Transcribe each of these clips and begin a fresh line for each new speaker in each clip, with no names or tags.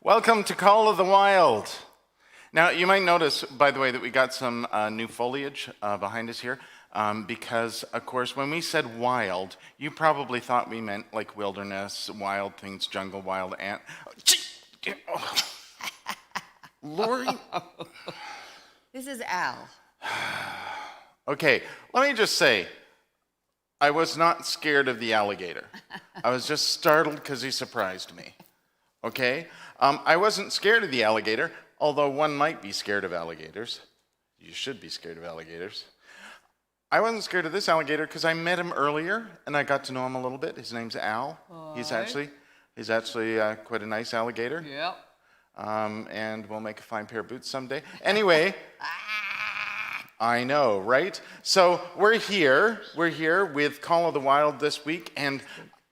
Welcome to Call of the Wild. Now, you might notice, by the way, that we got some new foliage behind us here, because, of course, when we said wild, you probably thought we meant like wilderness, wild things, jungle, wild ant. Lori?
This is Al.
Okay, let me just say, I was not scared of the alligator. I was just startled because he surprised me. Okay? I wasn't scared of the alligator, although one might be scared of alligators. You should be scared of alligators. I wasn't scared of this alligator because I met him earlier and I got to know him a little bit. His name's Al. He's actually quite a nice alligator.
Yep.
And we'll make a fine pair of boots someday. Anyway, I know, right? So we're here with Call of the Wild this week, and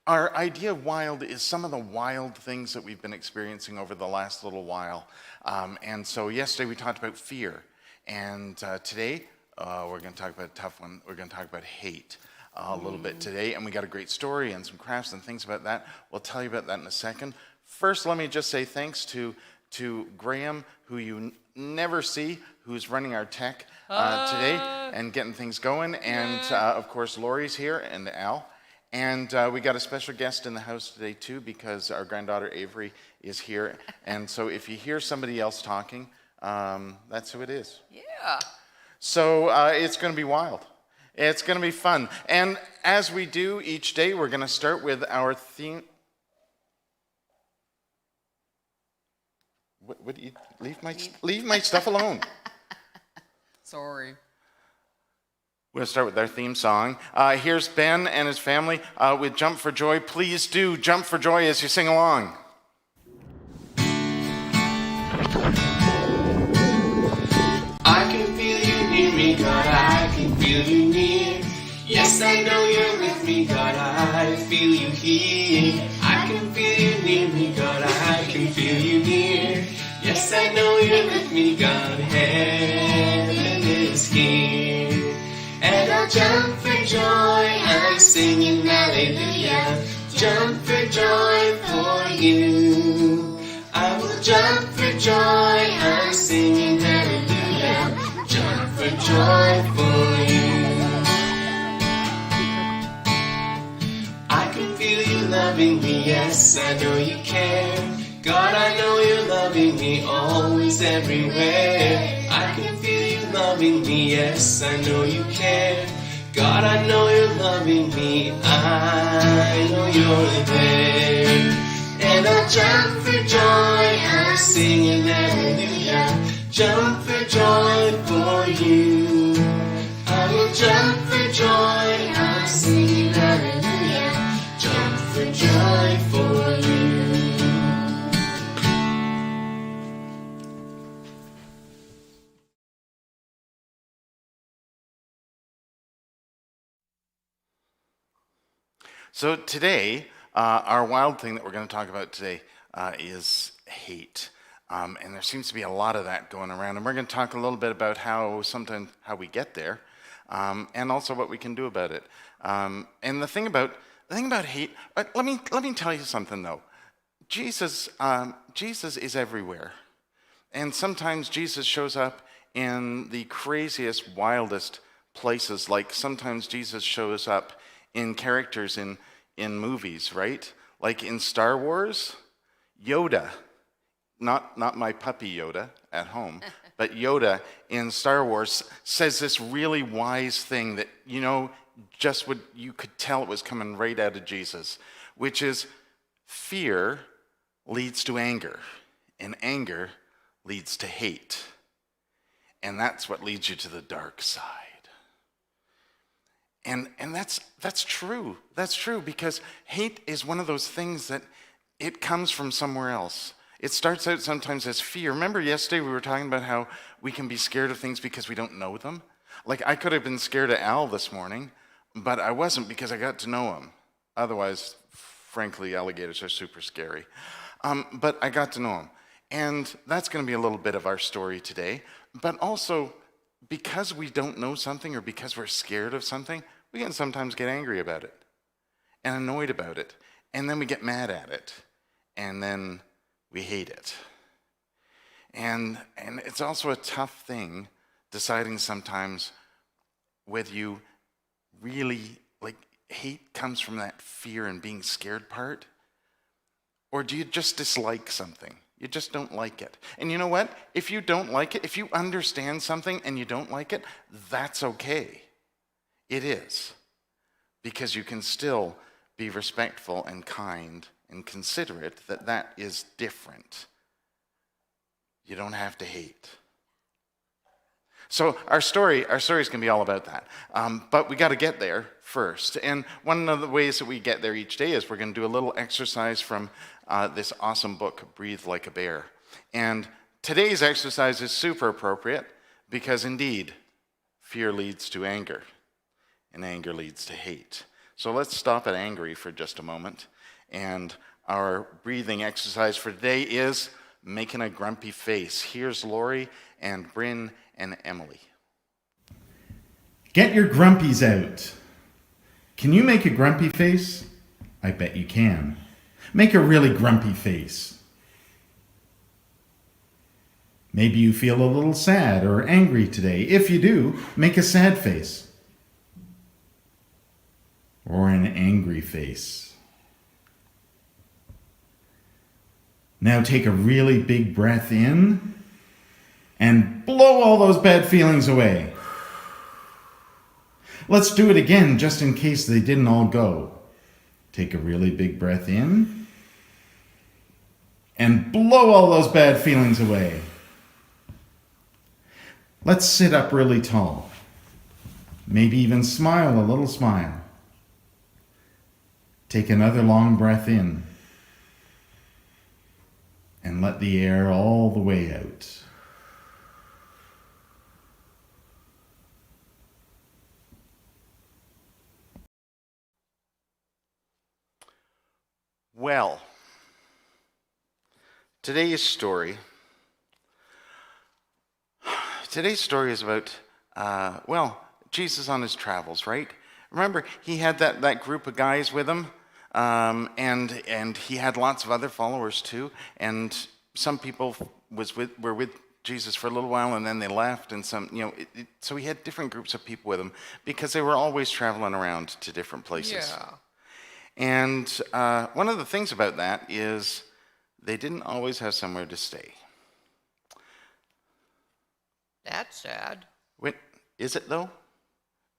our idea of wild is some of the wild things that we've been experiencing over the last little while. And so yesterday we talked about fear, and today we're going to talk about a tough one. We're going to talk about hate a little bit today, and we got a great story and some crafts and things about that. We'll tell you about that in a second. First, let me just say thanks to Graham, who you never see, who's running our tech today and getting things going, and of course Lori's here, and Al. And we got a special guest in the house today too, because our granddaughter Avery is here. And so if you hear somebody else talking, that's who it is.
Yeah.
So it's going to be wild. It's going to be fun. And as we do each day, we're going to start with our theme. What do you leave my stuff alone?
Sorry.
We'll start with our theme song. Here's Ben and his family with Jump for Joy. Please do jump for joy as you sing along.
I can feel you near me, God, I can feel you near. Yes, I know you're with me, God, I feel you here. I can feel you near me, God, I can feel you near. Yes, I know you're with me, God, heaven is here. And I'll jump for joy, I'm singing hallelujah. Jump for joy for you. I will jump for joy, I'm singing hallelujah. Jump for joy for you. I can feel you loving me, yes, I know you care. God, I know you're loving me always, everywhere. I can feel you loving me, yes, I know you care. God, I know you're loving me, I know you're there. And I'll jump for joy, I'm singing hallelujah. Jump for joy for you. I will jump for joy, I'm singing hallelujah. Jump for joy for you.
So today, our wild thing that we're going to talk about today is hate. And there seems to be a lot of that going around. And we're going to talk a little bit about how we get there, and also what we can do about it. And the thing about hate, let me tell you something though. Jesus is everywhere. And sometimes Jesus shows up in the craziest, wildest places. Like sometimes Jesus shows up in characters in movies, right? Like in Star Wars, Yoda, not my puppy Yoda at home, but Yoda in Star Wars says this really wise thing that, just what you could tell it was coming right out of Jesus, which is fear leads to anger, and anger leads to hate. And that's what leads you to the dark side. And that's true. That's true, because hate is one of those things that it comes from somewhere else. It starts out sometimes as fear. Remember yesterday we were talking about how we can be scared of things because we don't know them? Like I could have been scared of Al this morning, but I wasn't because I got to know him. Otherwise, frankly, alligators are super scary. But I got to know him. And that's going to be a little bit of our story today. But also, because we don't know something or because we're scared of something, we can sometimes get angry about it and annoyed about it. And then we get mad at it. And then we hate it. And it's also a tough thing deciding sometimes whether you really, hate comes from that fear and being scared part, or do you just dislike something? You just don't like it. And you know what? If you don't like it, if you understand something and you don't like it, that's okay. It is. Because you can still be respectful and kind and considerate that is different. You don't have to hate. So our story is going to be all about that. But we got to get there first. And one of the ways that we get there each day is we're going to do a little exercise from this awesome book, Breathe Like a Bear. And today's exercise is super appropriate because indeed, fear leads to anger, and anger leads to hate. So let's stop at angry for just a moment. And our breathing exercise for today is making a grumpy face. Here's Lori and Bryn and Emily.
Get your grumpies out. Can you make a grumpy face? I bet you can. Make a really grumpy face. Maybe you feel a little sad or angry today. If you do, make a sad face. Or an angry face. Now take a really big breath in and blow all those bad feelings away. Let's do it again just in case they didn't all go. Take a really big breath in and blow all those bad feelings away. Let's sit up really tall. Maybe even smile a little smile. Take another long breath in and let the air all the way out.
Well, today's story is about, Jesus on his travels, right? Remember, he had that group of guys with him, and he had lots of other followers too, and some people were with Jesus for a little while, and then they left, and some, so he had different groups of people with him, because they were always traveling around to different places.
Yeah.
And one of the things about that is they didn't always have somewhere to stay.
That's sad.
Wait, is it though?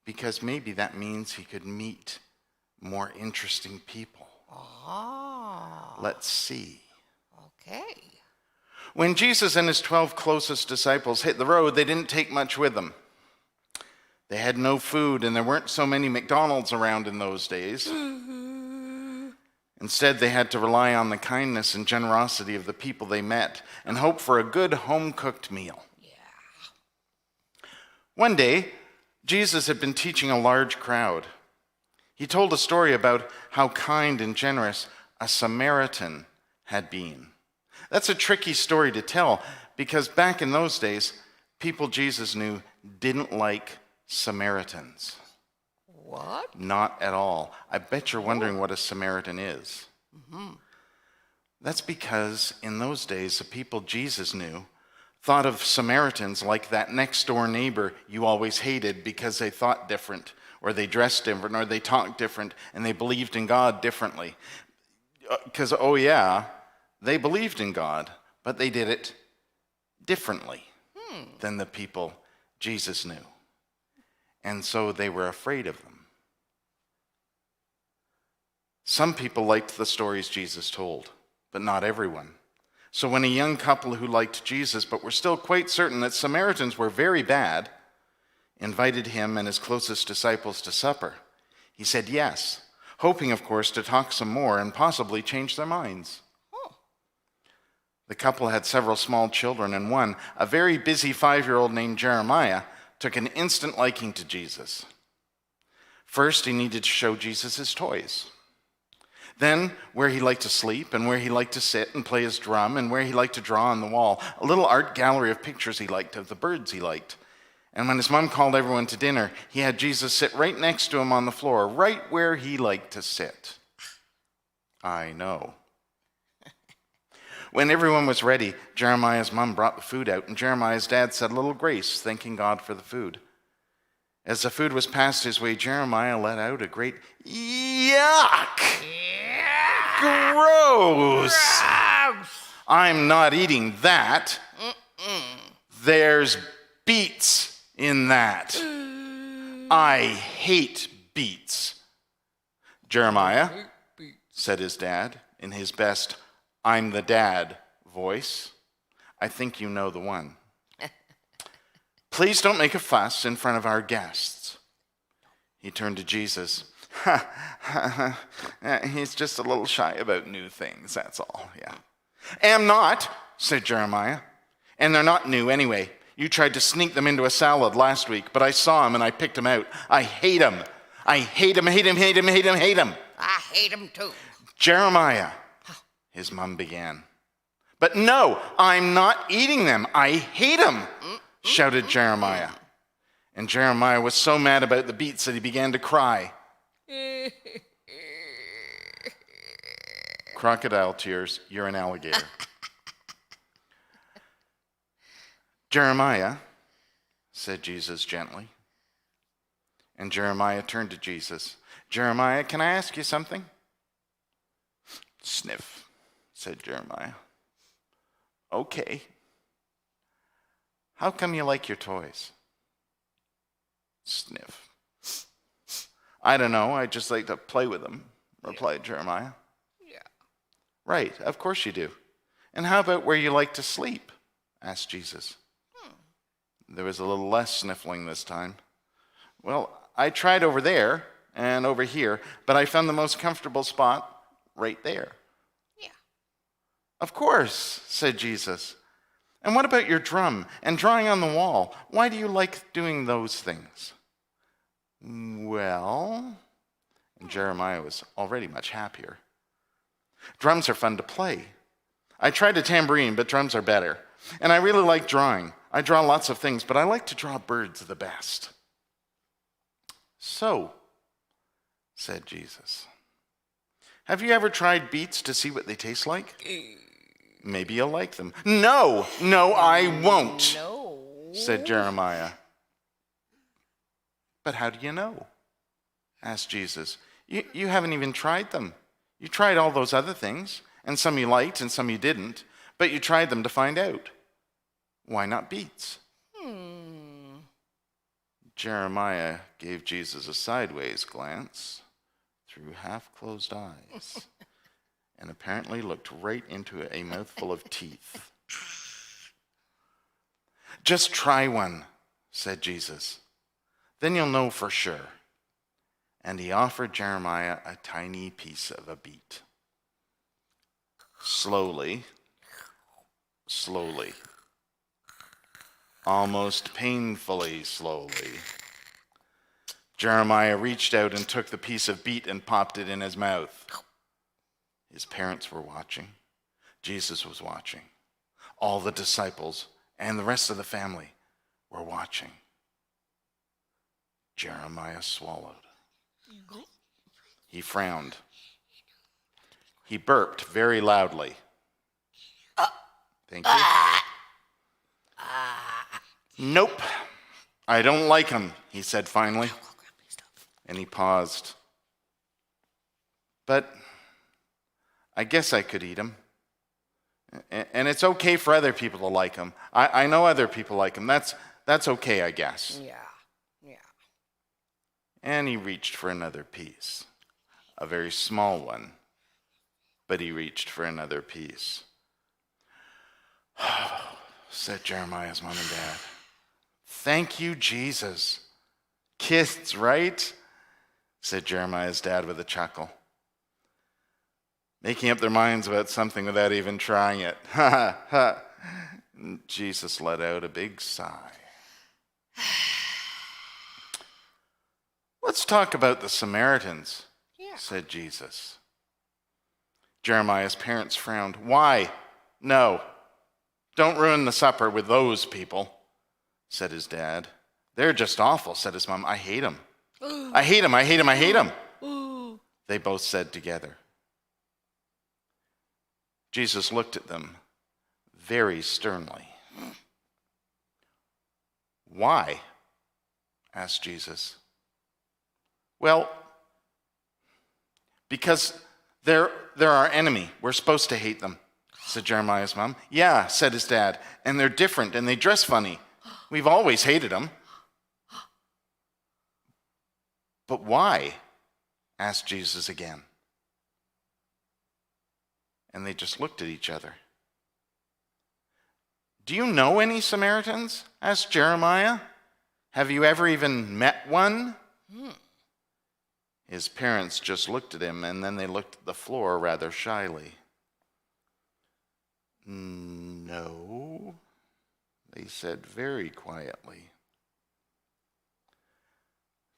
Because maybe that means he could meet more interesting people.
Ah.
Let's see.
Okay.
When Jesus and his 12 closest disciples hit the road, they didn't take much with them. They had no food, and there weren't so many McDonald's around in those days. Instead, they had to rely on the kindness and generosity of the people they met and hope for a good home-cooked meal.
Yeah.
One day, Jesus had been teaching a large crowd. He told a story about how kind and generous a Samaritan had been. That's a tricky story to tell because back in those days, people Jesus knew didn't like Samaritans.
What?
Not at all. I bet you're wondering what a Samaritan is.
Mm-hmm.
That's because in those days, the people Jesus knew thought of Samaritans like that next door neighbor you always hated because they thought different, or they dressed different, or they talked different, and they believed in God differently. Because, they believed in God, but they did it differently than the people Jesus knew. And so they were afraid of them. Some people liked the stories Jesus told, but not everyone. So when a young couple who liked Jesus but were still quite certain that Samaritans were very bad invited him and his closest disciples to supper, he said yes, hoping, of course, to talk some more and possibly change their minds. The couple had several small children, and one, a very busy 5-year-old named Jeremiah, took an instant liking to Jesus. First, he needed to show Jesus his toys. Then, where he liked to sleep, and where he liked to sit and play his drum, and where he liked to draw on the wall, a little art gallery of pictures he liked of the birds he liked. And when his mom called everyone to dinner, he had Jesus sit right next to him on the floor, right where he liked to sit. I know. When everyone was ready, Jeremiah's mom brought the food out, and Jeremiah's dad said a little grace, thanking God for the food. As the food was passed his way, Jeremiah let out a great yuck! Gross! I'm not eating that. There's beets in that. I hate beets. Jeremiah, said his dad in his best I'm the dad voice. I think you know the one. Please don't make a fuss in front of our guests. He turned to Jesus. He's just a little shy about new things, that's all, yeah. Am not, said Jeremiah. And they're not new anyway. You tried to sneak them into a salad last week, but I saw him and I picked him out. I hate him. I hate him, hate him, hate him, hate him, hate him.
I hate him too.
Jeremiah, his mom began. But no, I'm not eating them. I hate them, shouted Jeremiah. And Jeremiah was so mad about the beets that he began to cry. Crocodile tears, you're an alligator. Jeremiah, said Jesus gently. And Jeremiah turned to Jesus. Jeremiah, can I ask you something? Sniff, said Jeremiah. Okay. How come you like your toys? Sniff. I don't know, I just like to play with them, replied Jeremiah.
Yeah.
Right, of course you do. And how about where you like to sleep? Asked Jesus. There was a little less sniffling this time. Well, I tried over there and over here, but I found the most comfortable spot right there.
Yeah.
Of course, said Jesus. And what about your drum and drawing on the wall? Why do you like doing those things? Well, and Jeremiah was already much happier. Drums are fun to play. I tried a tambourine, but drums are better. And I really like drawing. I draw lots of things, but I like to draw birds the best. So, said Jesus, have you ever tried beets to see what they taste like? Maybe you'll like them. No, I won't,
No.
said Jeremiah. But how do you know? Asked Jesus. You haven't even tried them. You tried all those other things, and some you liked and some you didn't, but you tried them to find out. Why not beets? Jeremiah gave Jesus a sideways glance through half-closed eyes and apparently looked right into a mouthful of teeth. Just try one, said Jesus. Then you'll know for sure. And he offered Jeremiah a tiny piece of a beet. Slowly, almost painfully slowly, Jeremiah reached out and took the piece of beet and popped it in his mouth. His parents were watching. Jesus was watching. All the disciples and the rest of the family were watching. Jeremiah swallowed. He frowned. He burped very loudly. Thank you. Nope, I don't like him, he said finally. And he paused. But I guess I could eat him. And it's okay for other people to like him. I know other people like him. That's okay, I guess.
Yeah.
And he reached for another piece. A very small one. But he reached for another piece. Said Jeremiah's mom and dad. Thank you, Jesus. Kids, right? Said Jeremiah's dad with a chuckle. Making up their minds about something without even trying it. Ha ha. Jesus let out a big sigh. Let's talk about the Samaritans, said Jesus. Jeremiah's parents frowned. Why? No. Don't ruin the supper with those people, said his dad. They're just awful, said his mom. I hate them. I hate them, I hate them, I hate them. They both said together. Jesus looked at them very sternly. Why? Asked Jesus. Well, because they're our enemy. We're supposed to hate them, said Jeremiah's mom. Yeah, said his dad, and they're different and they dress funny. We've always hated them. But why? Asked Jesus again. And they just looked at each other. Do you know any Samaritans? Asked Jeremiah. Have you ever even met one? His parents just looked at him, and then they looked at the floor rather shyly. No, they said very quietly.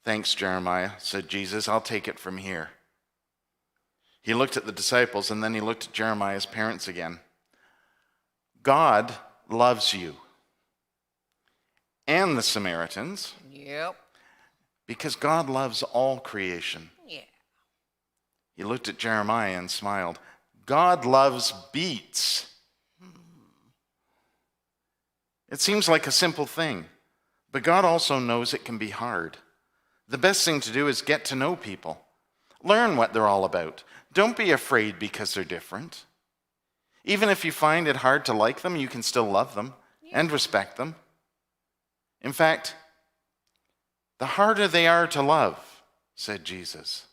Thanks, Jeremiah, said Jesus. I'll take it from here. He looked at the disciples, and then he looked at Jeremiah's parents again. God loves you and the Samaritans
Yep.
because God loves all creation.
Yeah.
He looked at Jeremiah and smiled. God loves beets. It seems like a simple thing, but God also knows it can be hard. The best thing to do is get to know people. Learn what they're all about. Don't be afraid because they're different. Even if you find it hard to like them, you can still love them and respect them. In fact, the harder they are to love, said Jesus,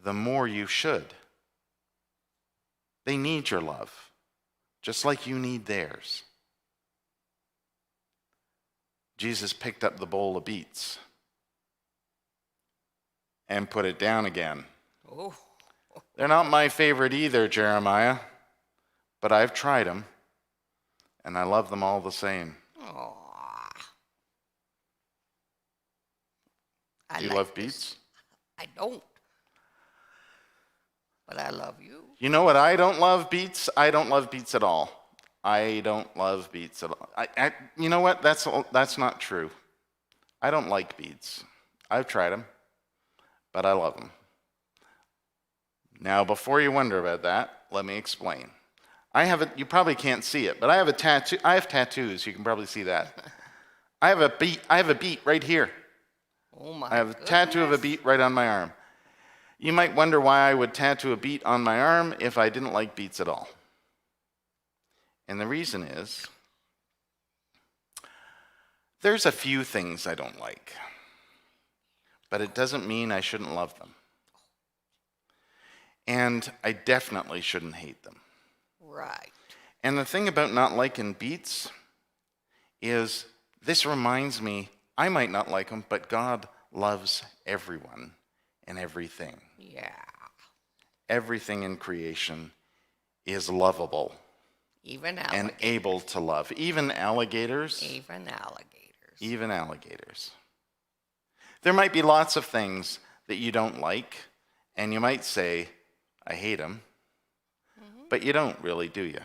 the more you should. They need your love, just like you need theirs. Jesus picked up the bowl of beets and put it down again.
Oh.
They're not my favorite either, Jeremiah, but I've tried them, and I love them all the same.
Aw.
Do you love beets?
I don't. But I love you.
You know what I don't love? Beets? I don't love beets at all. I don't love beets at all. You know what? That's not true. I don't like beets. I've tried them, but I love them. Now, before you wonder about that, let me explain. You probably can't see it, but I have a tattoo. I have tattoos. You can probably see that. I have a beet right here.
Oh my
I have a tattoo of a beet right on my arm. You might wonder why I would tattoo a beet on my arm if I didn't like beets at all. And the reason is, there's a few things I don't like, but it doesn't mean I shouldn't love them. And I definitely shouldn't hate them.
Right.
And the thing about not liking beets is this reminds me, I might not like them, but God loves everyone and everything.
Yeah.
Everything in creation is lovable
Even
and
alligators.
able to love. Even alligators.
Even alligators.
Even alligators. There might be lots of things that you don't like, and you might say, I hate them, but you don't really, do you?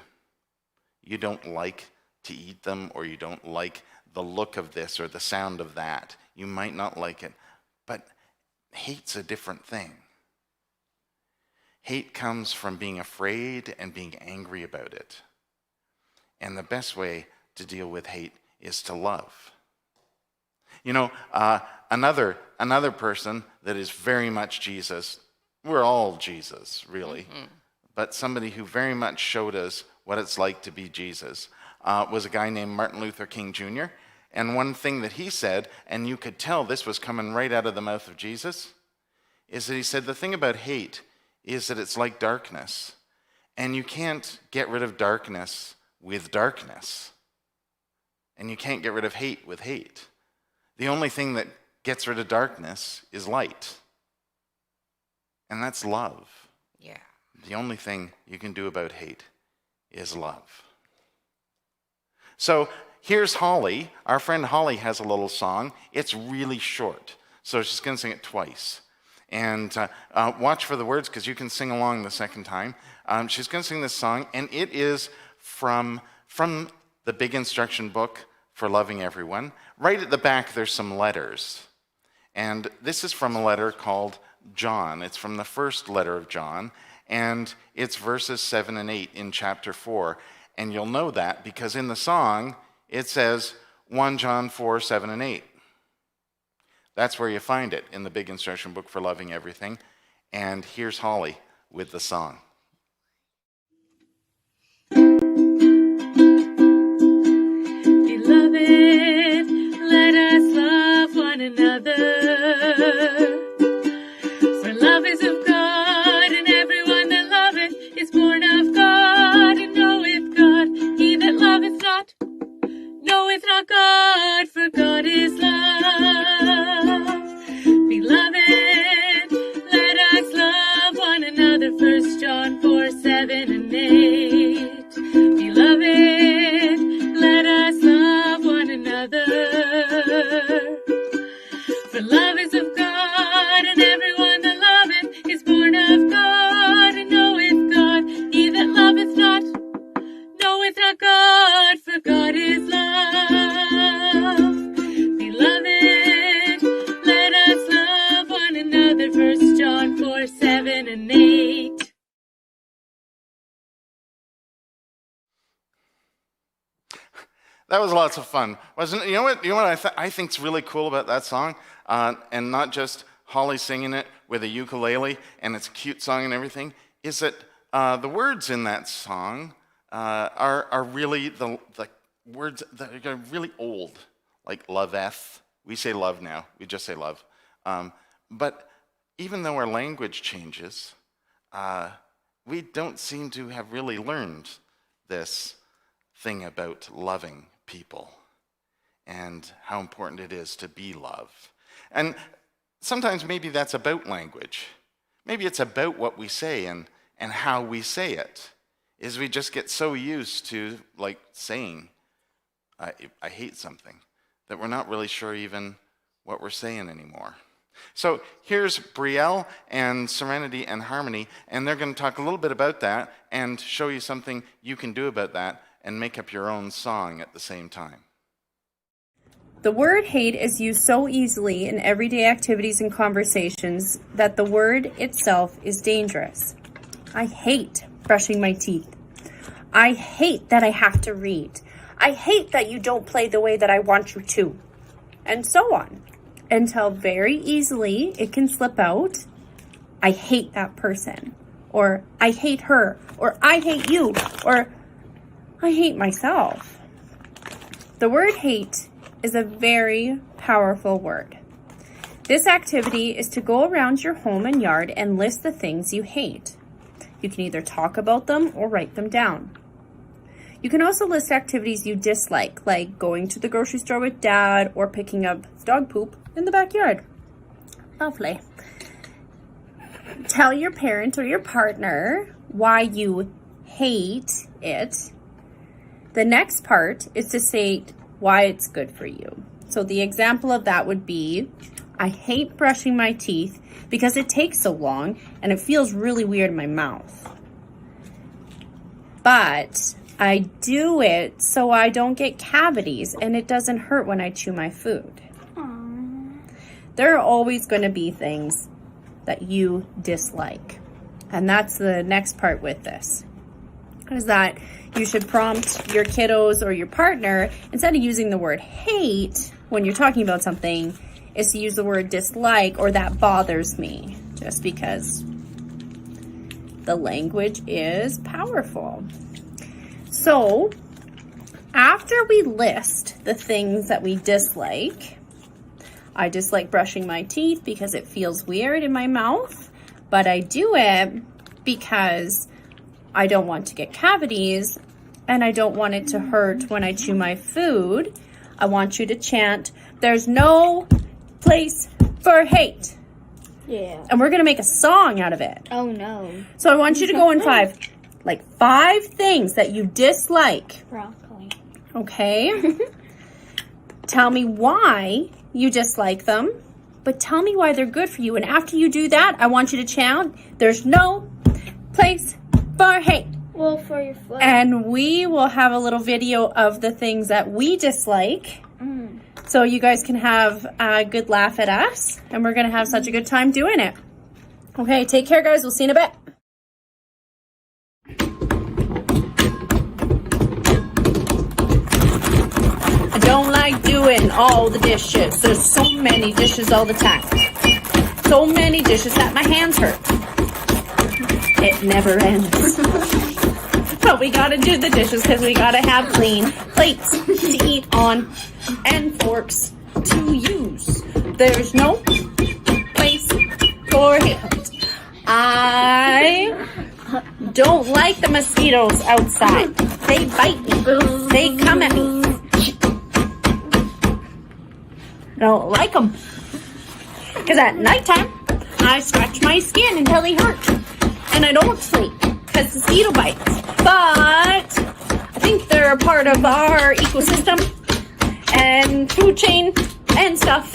You don't like to eat them, or you don't like the look of this or the sound of that. You might not like it, but hate's a different thing. Hate comes from being afraid and being angry about it. And the best way to deal with hate is to love. You know, another person that is very much Jesus, we're all Jesus, really, but somebody who very much showed us what it's like to be Jesus was a guy named Martin Luther King Jr. And one thing that he said, and you could tell this was coming right out of the mouth of Jesus, is that he said the thing about hate is that it's like darkness. And you can't get rid of darkness with darkness. And you can't get rid of hate with hate. The only thing that gets rid of darkness is light. And that's love.
Yeah.
The only thing you can do about hate is love. So here's Holly. Our friend Holly has a little song. It's really short, so she's going to sing it twice. And watch for the words, because you can sing along the second time. She's going to sing this song, and it is from the big instruction book for loving everyone. Right at the back, there's some letters. And this is from a letter called John. It's from the first letter of John. and it's verses 7 and 8 in chapter 4. And you'll know that because in the song, it says 1 John 4, 7 and 8. That's where you find it in the big instruction book for loving everything. And here's Holly with the song.
Beloved, let us love one another. For love is of God, and everyone that loveth is born of God, and knoweth God. He that loveth not, knoweth not God, for God is love. Beloved, let us love one another. 1 John 4, 7 and 8. Beloved, let us love one another. For love is of God, and everyone that loveth is born of God, and knoweth God. He that loveth not, knoweth not God, for God is love. Beloved, let us love one another. 1 John 4, 7 and 8.
That was lots of fun, wasn't it? You know what I think's really cool about that song? And not just Holly singing it with a ukulele, and it's a cute song and everything, is that the words in that song are really the words that are really old, like loveth. We say love now. We just say love. But even though our language changes, we don't seem to have really learned this thing about loving people and how important it is to be loved. And sometimes maybe that's about language. Maybe it's about what we say and how we say it. Is we just get so used to like saying, I hate something, that we're not really sure even what we're saying anymore. So here's Brielle and Serenity and Harmony, and they're going to talk a little bit about that and show you something you can do about that and make up your own song at the same time.
The word hate is used so easily in everyday activities and conversations that the word itself is dangerous. I hate brushing my teeth. I hate that I have to read. I hate that you don't play the way that I want you to. And so on. Until very easily it can slip out, I hate that person. Or I hate her. Or I hate you. Or I hate myself. The word hate is a very powerful word. This activity is to go around your home and yard and list the things you hate. You can either talk about them or write them down. You can also list activities you dislike, like going to the grocery store with Dad or picking up dog poop in the backyard. Lovely. Tell your parent or your partner why you hate it. The next part is to say why it's good for you. So the example of that would be, I hate brushing my teeth because it takes so long and it feels really weird in my mouth. But I do it so I don't get cavities and it doesn't hurt when I chew my food. Aww. There are always going to be things that you dislike. And that's the next part with this. Is that you should prompt your kiddos or your partner, instead of using the word hate when you're talking about something, is to use the word dislike or that bothers me, just because the language is powerful. So after we list the things that we dislike, I dislike brushing my teeth because it feels weird in my mouth, but I do it because I don't want to get cavities and I don't want it to hurt when I chew my food. I want you to chant, there's no place for hate.
Yeah.
And we're going to make a song out of it.
Oh no.
So I want you to go in five things that you dislike.
Broccoli.
Okay? Tell me why you dislike them, but tell me why they're good for you. And after you do that, I want you to chant, there's no place for hate.
Well, for your foot.
And we will have a little video of the things that we dislike. So you guys can have a good laugh at us. And we're going to have such a good time doing it. Okay, take care, guys. We'll see you in a bit. don't like doing all the dishes. There's so many dishes all the time. So many dishes that my hands hurt. It never ends. But we gotta do the dishes because we gotta have clean plates to eat on and forks to use. There's no place for hate. I don't like the mosquitoes outside. They bite me. They come at me. I don't like them. Because at nighttime, I scratch my skin until they hurt. And I don't sleep because mosquito bites. But I think they're a part of our ecosystem and food chain and stuff.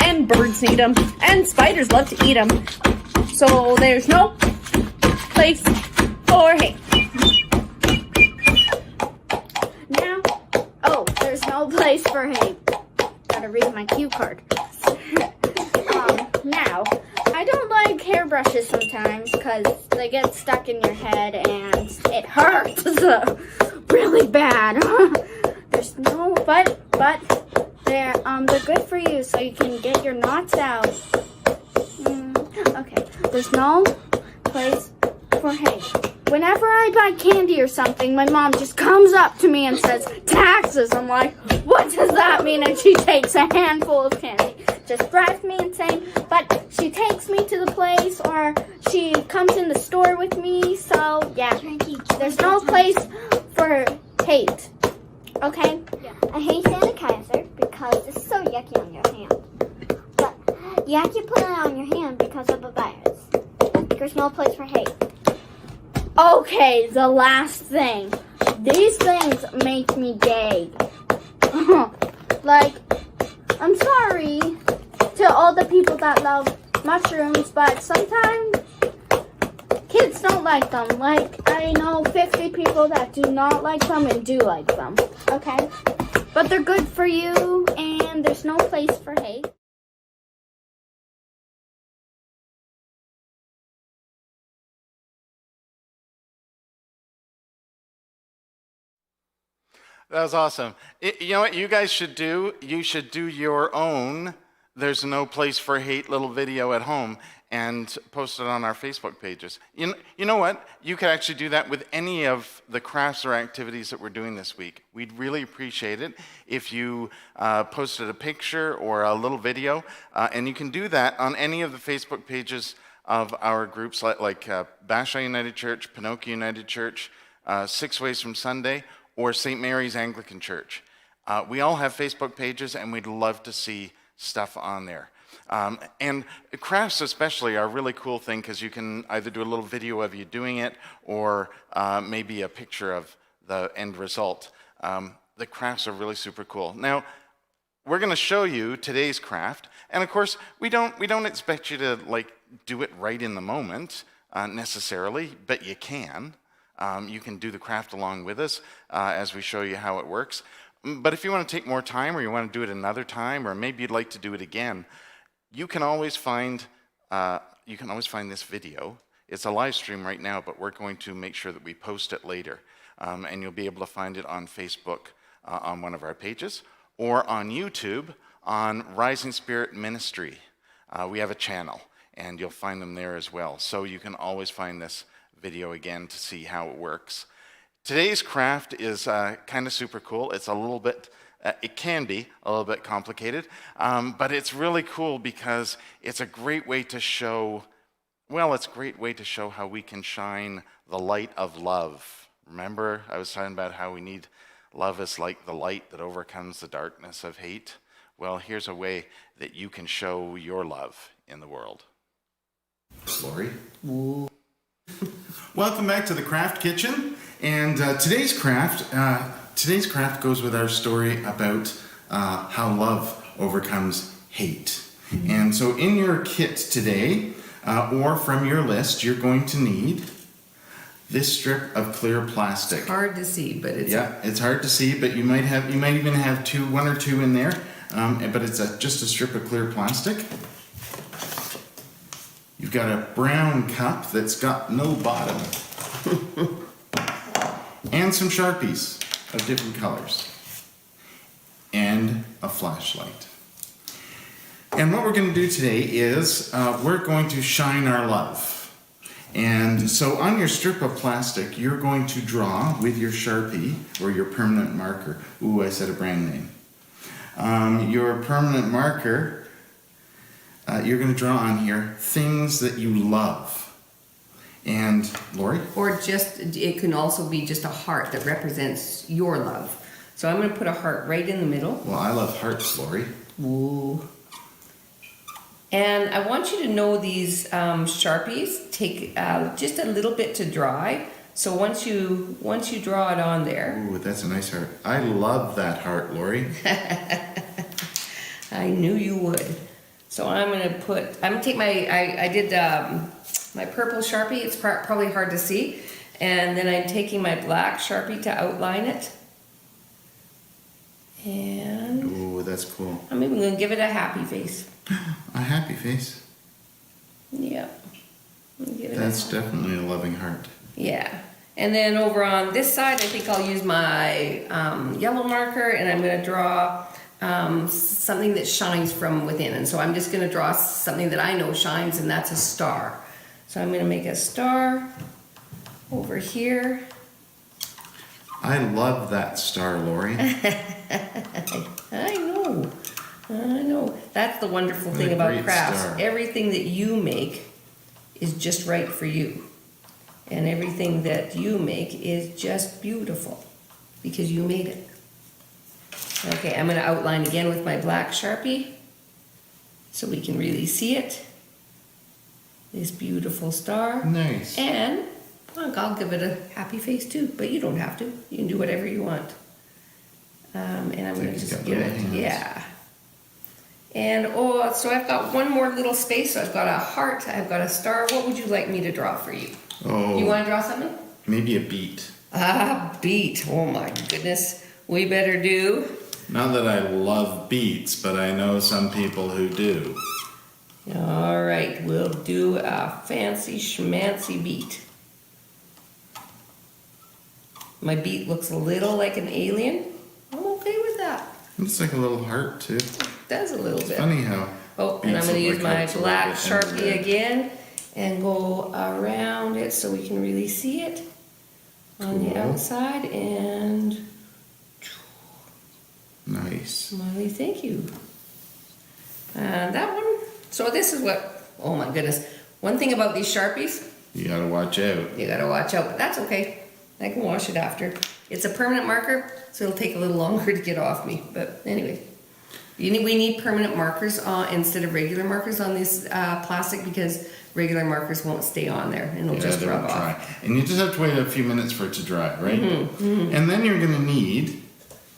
And birds need them. And spiders love to eat them. So there's no place for hate.
Now, oh, there's no place for hate. Gotta read my cue card. Now, I don't like hairbrushes sometimes because they get stuck in your head and it hurts really bad. There's no, but they're good for you so you can get your knots out. Okay, there's no place for hate. Whenever I buy candy or something, my mom just comes up to me and says, taxes. I'm like, what does that mean? And she takes a handful of candy. Just drives me insane. But she takes me to the place or she comes in the store with me. So, yeah, there's no place for hate. Okay?
Yeah. I hate sanitizer because it's so yucky on your hand. But you have to put it on your hand because of the virus. There's no place for hate.
Okay, the last thing. These things make me gay. Like, I'm sorry to all the people that love mushrooms, but sometimes kids don't like them. Like, I know 50 people that do not like them and do like them. Okay? But they're good for you, and there's no place for hate.
That was awesome. You know what you guys should do? You should do your own There's No Place for Hate little video at home and post it on our Facebook pages. You know what? You could actually do that with any of the crafts or activities that we're doing this week. We'd really appreciate it if you posted a picture or a little video, and you can do that on any of the Facebook pages of our groups like Bashaw United Church, Pinocchio United Church, Six Ways from Sunday, or St. Mary's Anglican Church. We all have Facebook pages, and we'd love to see stuff on there. And crafts especially are a really cool thing because you can either do a little video of you doing it or maybe a picture of the end result. The crafts are really super cool. Now, we're going to show you today's craft, and of course, we don't expect you to like do it right in the moment necessarily, but you can. You can do the craft along with us as we show you how it works. But if you want to take more time, or you want to do it another time, or maybe you'd like to do it again, you can always find this video. It's a live stream right now, but we're going to make sure that we post it later, and you'll be able to find it on Facebook on one of our pages, or on YouTube on Rising Spirit Ministry. We have a channel, and you'll find them there as well. So you can always find this video again to see how it works. Today's craft is kind of super cool. It's a little bit, it can be a little bit complicated, but it's really cool because it's a great way to show, it's a great way to show how we can shine the light of love. Remember, I was talking about how we need love is like the light that overcomes the darkness of hate. Well, here's a way that you can show your love in the world.
Lori. Welcome back to the Craft Kitchen, and today's craft goes with our story about how love overcomes hate. And so in your kit today, or from your list, you're going to need this strip of clear plastic.
Hard to see, but it's
it's hard to see, but you might even have one or two in there. But it's just a strip of clear plastic. You've got a brown cup that's got no bottom. And some Sharpies of different colors. and a flashlight. And what we're going to do today is we're going to shine our love. And so on your strip of plastic, you're going to draw with your Sharpie or your permanent marker. Ooh, I said a brand name. Your permanent marker, you're going to draw on here things that you love. And Lori?
Or just, it can also be just a heart that represents your love. So I'm going to put a heart right in the middle.
Well, I love hearts, Lori.
Ooh. And I want you to know these Sharpies take just a little bit to dry. So once you draw it on there.
Ooh, that's a nice heart. I love that heart, Lori.
I knew you would. So I'm gonna take I did my purple Sharpie. It's probably hard to see. And then I'm taking my black Sharpie to outline it. And
Ooh, that's cool.
I'm even gonna give it a happy face.
A happy face.
Yeah. Give it
That's definitely a loving heart.
Yeah. And then over on this side, I think I'll use my yellow marker and I'm going to draw something that shines from within. And so I'm just going to draw something that I know shines, and that's a star. So I'm going to make a star over here.
I love that star, Lori.
I know. That's the wonderful thing
a
about
great
crafts.
star.
Everything that you make is just right for you. And everything that you make is just beautiful because you made it. Okay, I'm going to outline again with my black Sharpie so we can really see it. This beautiful star.
Nice.
And look, I'll give it a happy face too, but you don't have to. You can do whatever you want. And I'm going to
You've
just
got
give
little
it,
hands.
yeah. And so I've got one more little space. So I've got a heart, I've got a star. What would you like me to draw for you?
Oh,
You want to draw something?
maybe a beet.
Ah, beet. Oh my goodness. We better do.
Not that I love beets, but I know some people who do.
All right, we'll do a fancy schmancy beet. My beet looks a little like an alien. I'm okay with that.
It's like a little heart too.
Does a little bit.
Funny how.
Oh, and I'm
beets
going to
look
use
like
my
hearts a little
black
bit, and
Sharpie
red.
again and go around it so we can really see it on the
Cool.
outside. And
Nice.
smiley, thank you. And that one. So this is what, oh my goodness. One thing about these Sharpies,
You gotta watch out.
you gotta watch out, but that's okay. I can wash it after. It's a permanent marker, so it'll take a little longer to get off me. But anyway, we need permanent markers instead of regular markers on this plastic because regular markers won't stay on there and it'll
Yeah,
just
they
rub
won't
off.
dry. And you just have to wait a few minutes for it to dry, right?
Mm-hmm,
And then you're gonna need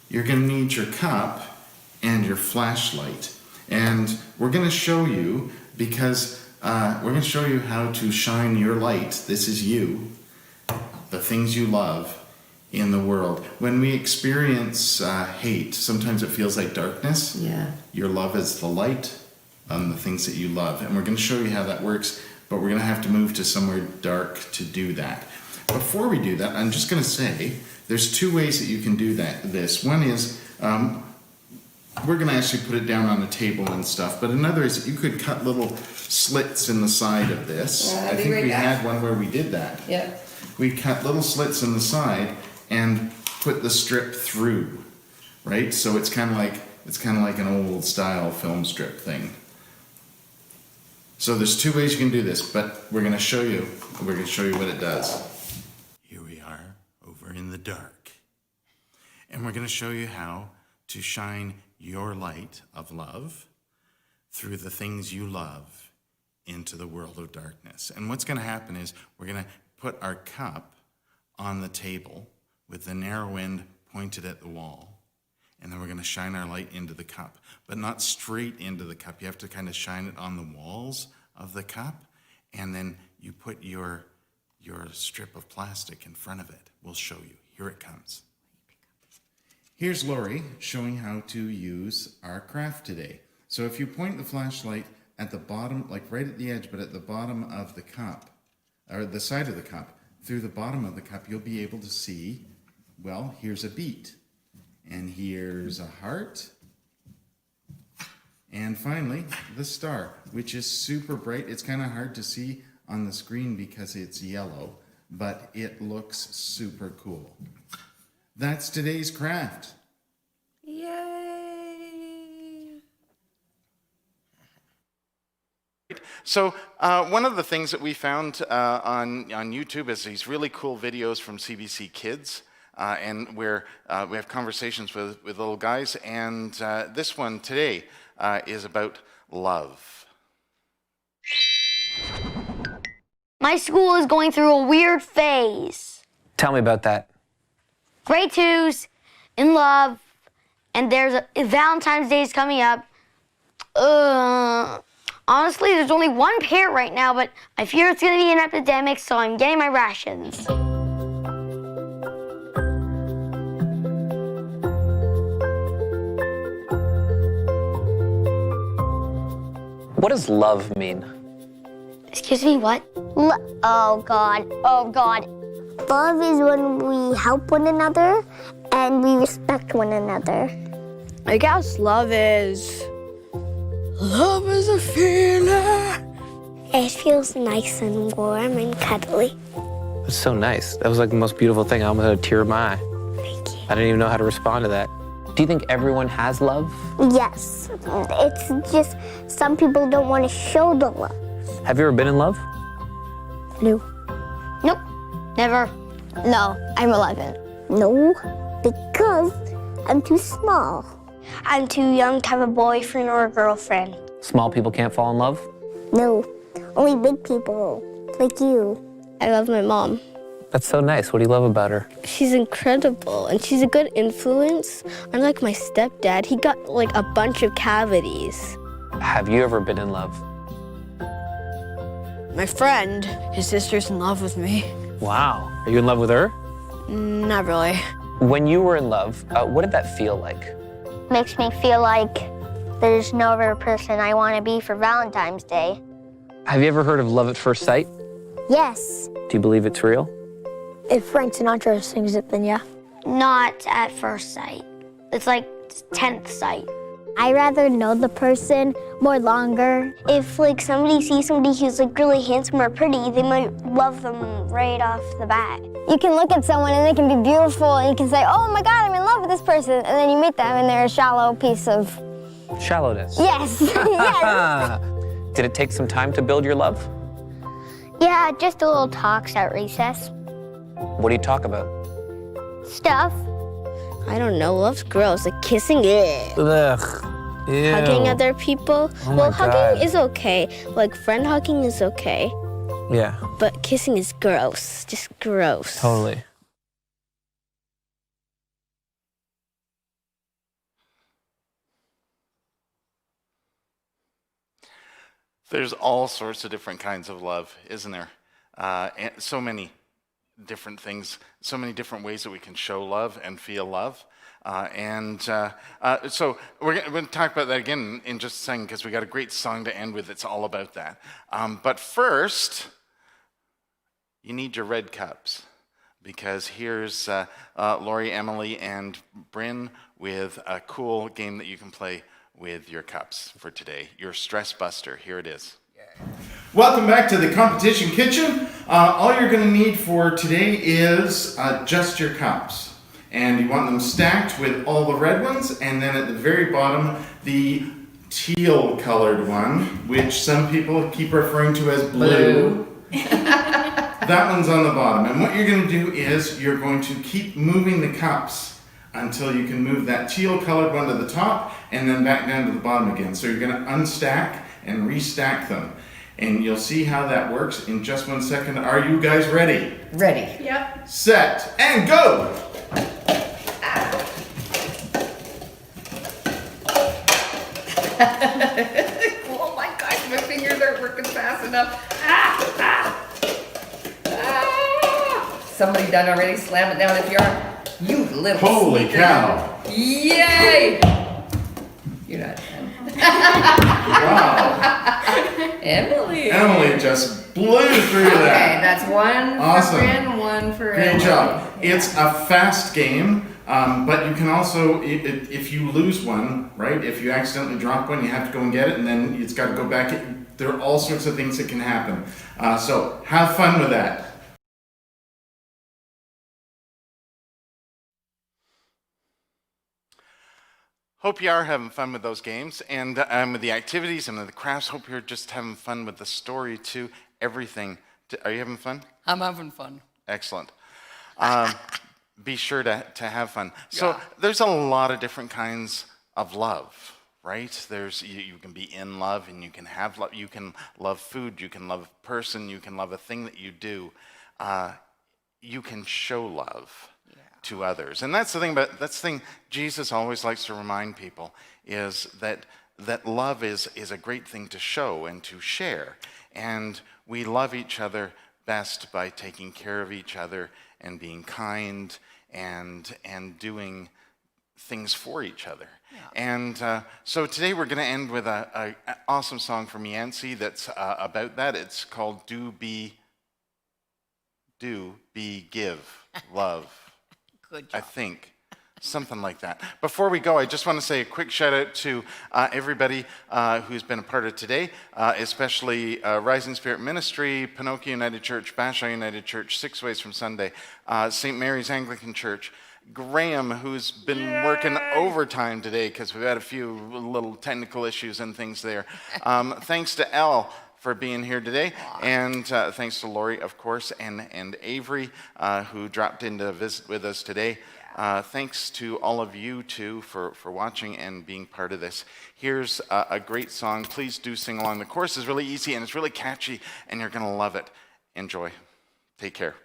your cup and your flashlight. And we're gonna show you because we're gonna show you how to shine your light. This is you, the things you love in the world. When we experience hate, sometimes it feels like darkness.
Yeah.
Your love is the light on the things that you love. And we're going to show you how that works, but we're going to have to move to somewhere dark to do that. Before we do that, I'm just going to say there's two ways that you can do this. One is we're going to actually put it down on a table and stuff, but another is that you could cut little slits in the side of this.
I'll
I
be
think
right
we
back.
had one where we did that.
Yeah.
We cut little slits in the side and put the strip through, right? So it's kind of like an old style film strip thing. So there's two ways you can do this, but we're going to show you. We're going to show you what it does. Here we are over in the dark. And we're going to show you how to shine your light of love through the things you love into the world of darkness. And what's going to happen is we're going to put our cup on the table with the narrow end pointed at the wall. And then we're going to shine our light into the cup, but not straight into the cup. You have to kind of shine it on the walls of the cup. And then you put your strip of plastic in front of it. We'll show you. Here it comes. Here's Lori showing how to use our craft today. So if you point the flashlight at the bottom, like right at the edge, but at the bottom of the cup, or the side of the cup, through the bottom of the cup, you'll be able to see, well, here's a beet. And here's a heart. And finally, the star, which is super bright. It's kind of hard to see on the screen because it's yellow, but it looks super cool. That's today's craft.
Yay!
So one of the things that we found on YouTube is these really cool videos from CBC Kids, and where we have conversations with little guys. And this one today is about love.
My school is going through a weird phase.
Tell me about that.
Grade 2's in love, and there's a Valentine's Day is coming up. Honestly, there's only one pair right now, but I fear it's gonna be an epidemic, so I'm getting my rations.
What does love mean?
Excuse me, what? Oh, God. Oh, God. Love is when we help one another and we respect one another.
I guess love is a feeling.
It feels nice and warm and cuddly.
That's so nice. That was like the most beautiful thing. I almost had a tear in my eye.
Thank you.
I didn't even know how to respond to that. Do you think everyone has love?
Yes. It's just some people don't want to show the love.
Have you ever been in love?
No. Nope. Never. No, I'm 11. No, because I'm too small. I'm too young to have a boyfriend or a girlfriend.
Small people can't fall in love?
No, only big people, like you. I love my mom.
That's so nice. What do you love about her?
She's incredible, and she's a good influence. Unlike my stepdad, he got like a bunch of cavities.
Have you ever been in love?
My friend, his sister's in love with me.
Wow. Are you in love with her?
Not really.
When you were in love, what did that feel like?
Makes me feel like there's no other person I want to be for Valentine's Day.
Have you ever heard of love at first sight?
Yes.
Do you believe it's real?
If Frank Sinatra sings it, then yeah. Not at first sight. It's like 10th sight. I rather know the person more longer. If like somebody sees somebody who's like really handsome or pretty, they might love them right off the bat. You can look at someone and they can be beautiful and you can say, oh my God, I'm in love with this person. And then you meet them and they're a shallow piece of...
Shallowness.
Yes, yes.
Did it take some time to build your love?
Yeah, just a little talks at recess.
What do you talk about?
Stuff.
I don't know, love's gross. Like kissing, it.
Ugh. Ew.
Hugging other people.
Oh
Well,
my
hugging
God.
is okay. Like friend hugging is okay.
Yeah,
But kissing is gross. Just gross.
totally.
There's all sorts of different kinds of love, isn't there? And so many different things, so many different ways that we can show love and feel love. So we're going to talk about that again in just a second because we got a great song to end with. It's all about that. But first, you need your red cups because here's Lori, Emily, and Bryn with a cool game that you can play with your cups for today. Your Stress Buster. Here it is.
Welcome back to the competition kitchen. All you're going to need for today is just your cups. And you want them stacked with all the red ones, and then at the very bottom, the teal colored one, which some people keep referring to as blue. That one's on the bottom. And what you're going to do is you're going to keep moving the cups until you can move that teal colored one to the top and then back down to the bottom again. So you're going to unstack and restack them. And you'll see how that works in just 1 second. Are you guys ready?
Ready.
Yep.
Set and go!
Oh my gosh, my fingers aren't working fast enough. Ah! Somebody done already. Slam it down if you are. You little
Holy
sneaker.
cow!
Yay! You're not done.
Wow.
Emily.
Emily just blew through
Okay,
that.
that's one
Awesome.
for Bryn, one for
Great
Emily.
job. It's a fast game. But you can also, if you lose one, right? If you accidentally drop one, you have to go and get it, and then it's got to go back. There are all sorts of things that can happen. So have fun with that.
Hope you are having fun with those games and with the activities and with the crafts. Hope you're just having fun with the story too. Everything. Are you having fun?
I'm having fun.
Excellent. Be sure to have fun. So there's a lot of different kinds of love, right? There's you can be in love and you can have love. You can love food. You can love a person. You can love a thing that you do. You can show love to others. And that's the thing Jesus always likes to remind people is that love is a great thing to show and to share. And we love each other best by taking care of each other and being kind and doing things for each other. And so today we're going to end with an awesome song from Yancey that's about that. It's called Do Be Give Love.
Good job.
I think. Something like that. Before we go, I just want to say a quick shout out to everybody who's been a part of today, especially Rising Spirit Ministry, Pinocchio United Church, Bashaw United Church, Six Ways from Sunday, St. Mary's Anglican Church, Graham, who's been working overtime today because we've had a few little technical issues and things there. Thanks to Elle for being here today, and thanks to Lori, of course, and Avery, who dropped in to visit with us today. Thanks to all of you, too, for watching and being part of this. Here's a great song. Please do sing along. The chorus is really easy, and it's really catchy, and you're going to love it. Enjoy. Take care.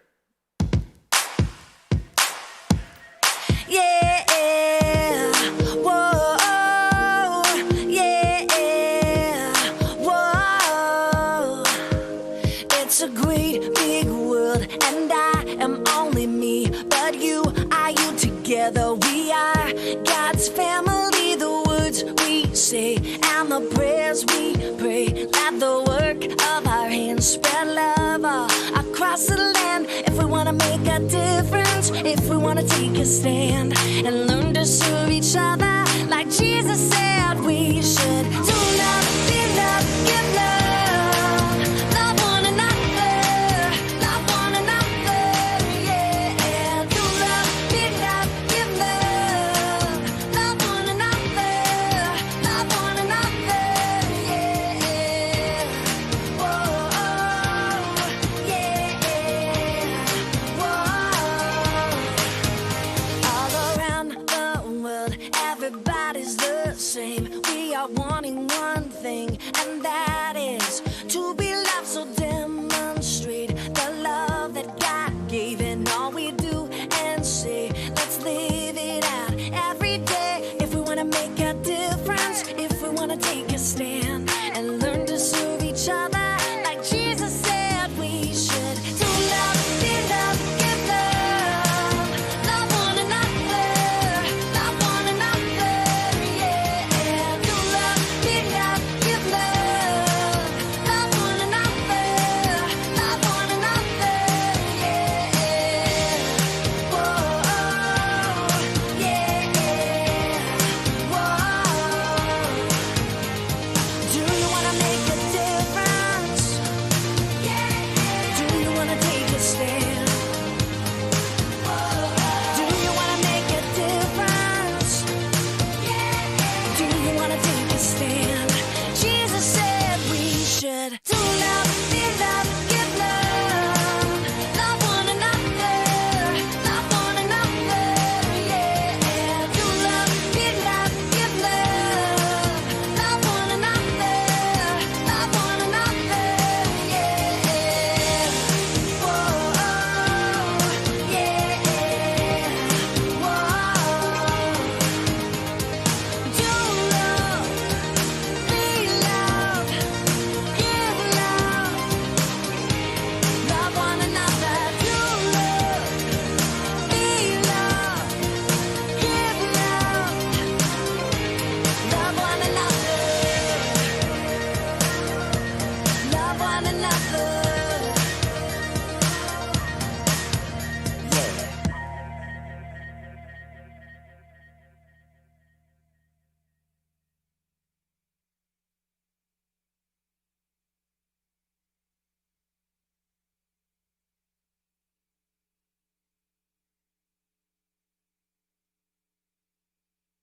Yeah, whoa, yeah, whoa. It's a great big world, and I am only me, but you are you. Together we are God's family. The words we say and the prayers we pray, let the work of our hands spread love all across the land. If we want to make a difference, if we want to take a stand and learn to serve each other like Jesus said we should.